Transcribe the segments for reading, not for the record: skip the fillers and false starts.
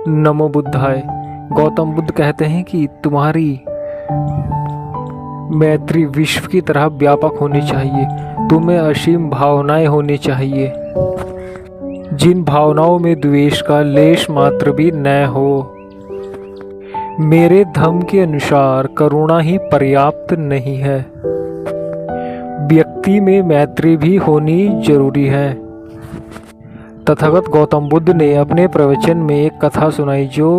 नमो बुद्धाय। गौतम बुद्ध कहते हैं कि तुम्हारी मैत्री विश्व की तरह व्यापक होनी चाहिए। तुम्हें असीम भावनाएं होनी चाहिए, जिन भावनाओं में द्वेष का लेश मात्र भी न हो। मेरे धम्म के अनुसार करुणा ही पर्याप्त नहीं है, व्यक्ति में मैत्री भी होनी जरूरी है। तथागत गौतम बुद्ध ने अपने प्रवचन में एक कथा सुनाई जो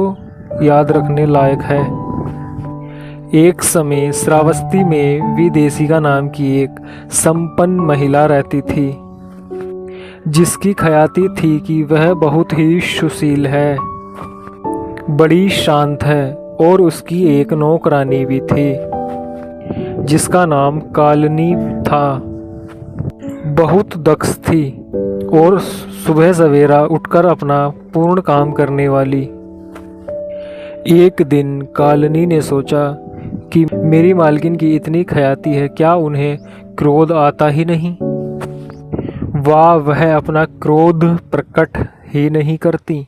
याद रखने लायक है। एक समय श्रावस्ती में विदेशिका नाम की एक संपन्न महिला रहती थी, जिसकी ख्याति थी कि वह बहुत ही सुशील है, बड़ी शांत है और उसकी एक नौकरानी भी थी जिसका नाम कालनी था। बहुत दक्ष थी और सुबह सवेरा उठकर अपना पूर्ण काम करने वाली। एक दिन कालनी ने सोचा कि मेरी मालकिन की इतनी ख्याति है, क्या उन्हें क्रोध आता ही नहीं? वह अपना क्रोध प्रकट ही नहीं करती,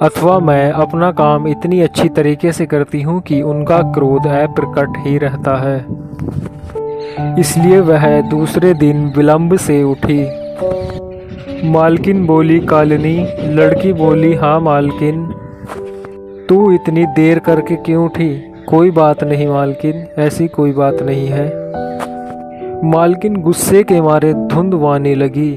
अथवा मैं अपना काम इतनी अच्छी तरीके से करती हूँ कि उनका क्रोध अप्रकट ही रहता है। इसलिए वह दूसरे दिन विलंब से उठी। मालकिन बोली कालनी। लड़की बोली हाँ मालकिन। तू इतनी देर करके क्यों उठी? कोई बात नहीं मालकिन, ऐसी कोई बात नहीं है। मालकिन गुस्से के मारे धुंधवाने लगी।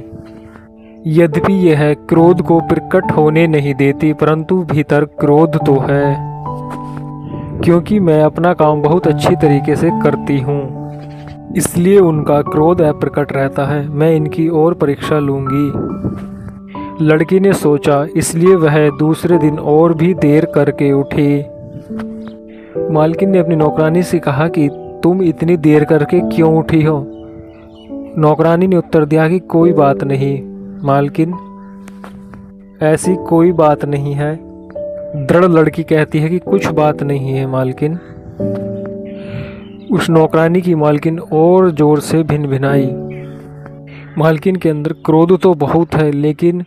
यद्यपि यह क्रोध को प्रकट होने नहीं देती, परंतु भीतर क्रोध तो है, क्योंकि मैं अपना काम बहुत अच्छी तरीके से करती हूँ, इसलिए उनका क्रोध अप्रकट रहता है। मैं इनकी और परीक्षा लूंगी। लड़की ने सोचा, इसलिए वह दूसरे दिन और भी देर करके उठी। मालकिन ने अपनी नौकरानी से कहा कि तुम इतनी देर करके क्यों उठी हो? नौकरानी ने उत्तर दिया कि कोई बात नहीं मालकिन, ऐसी कोई बात नहीं है। दृढ़ लड़की कहती है कि कुछ बात नहीं है मालकिन। उस नौकरानी की मालकिन और जोर से भिनभिनाई। मालकिन के अंदर क्रोध तो बहुत है, लेकिन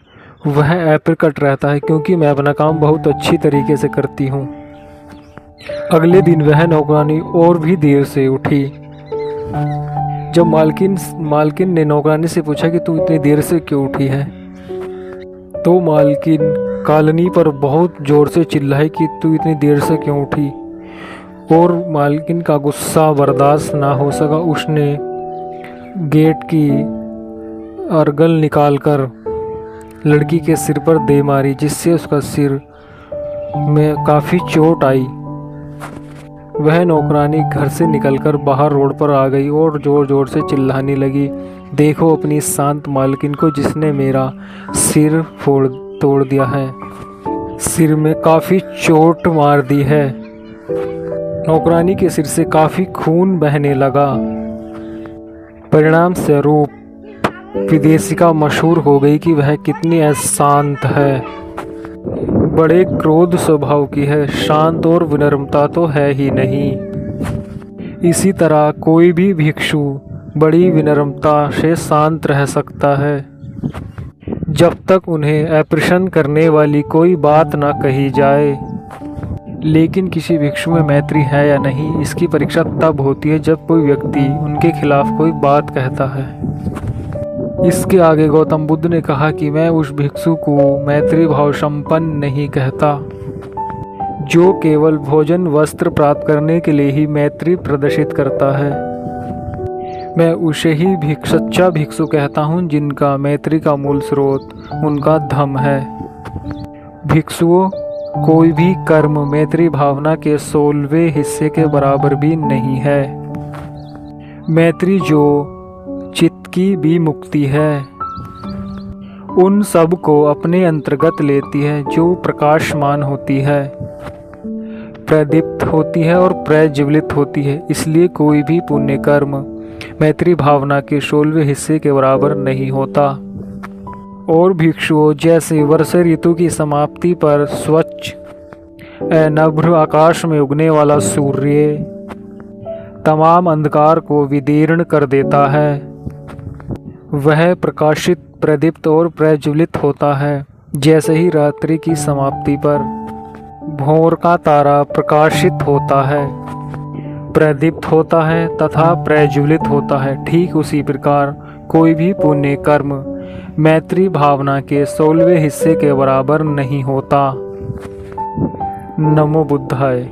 वह अप्रकट रहता है, क्योंकि मैं अपना काम बहुत अच्छी तरीके से करती हूँ। अगले दिन वह नौकरानी और भी देर से उठी। जब मालकिन ने नौकरानी से पूछा कि तू इतनी देर से क्यों उठी है, तो मालकिन कालनी पर बहुत जोर से चिल्लाई कि तू इतनी देर से क्यों उठी। और मालकिन का गुस्सा बर्दाश्त ना हो सका। उसने गेट की अर्गल निकालकर लड़की के सिर पर दे मारी, जिससे उसका सिर में काफ़ी चोट आई। वह नौकरानी घर से निकलकर बाहर रोड पर आ गई और ज़ोर ज़ोर से चिल्लाने लगी, देखो अपनी शांत मालकिन को, जिसने मेरा सिर तोड़ दिया है, सिर में काफ़ी चोट मार दी है। नौकरानी के सिर से काफ़ी खून बहने लगा। परिणाम स्वरूप विदेशिका मशहूर हो गई कि वह कितनी अशांत है, बड़े क्रोध स्वभाव की है, शांत और विनम्रता तो है ही नहीं। इसी तरह कोई भी भिक्षु बड़ी विनम्रता से शांत रह सकता है, जब तक उन्हें अप्रसन्न करने वाली कोई बात ना कही जाए। लेकिन किसी भिक्षु में मैत्री है या नहीं, इसकी परीक्षा तब होती है जब कोई व्यक्ति उनके खिलाफ कोई बात कहता है। इसके आगे गौतम बुद्ध ने कहा कि मैं उस भिक्षु को मैत्री भाव संपन्न नहीं कहता, जो केवल भोजन वस्त्र प्राप्त करने के लिए ही मैत्री प्रदर्शित करता है। मैं उसे ही सच्चा भिक्षु कहता हूँ, जिनका मैत्री का मूल स्रोत उनका धम्म है। भिक्षुओं कोई भी कर्म मैत्री भावना के 16वें हिस्से के बराबर भी नहीं है। मैत्री जो चित्त की भी मुक्ति है, उन सब को अपने अंतर्गत लेती है, जो प्रकाशमान होती है, प्रदीप्त होती है और प्रज्वलित होती है। इसलिए कोई भी पुण्य कर्म मैत्री भावना के 16वें हिस्से के बराबर नहीं होता। और भिक्षुओं जैसे वर्षा ऋतु की समाप्ति पर स्वच्छ नभ्र आकाश में उगने वाला सूर्य तमाम अंधकार को विदीर्ण कर देता है, वह प्रकाशित, प्रदीप्त और प्रज्वलित होता है। जैसे ही रात्रि की समाप्ति पर भोर का तारा प्रकाशित होता है, प्रदीप्त होता है तथा प्रज्वलित होता है, ठीक उसी प्रकार कोई भी पुण्य कर्म मैत्री भावना के 16वें हिस्से के बराबर नहीं होता। नमो बुद्धाय।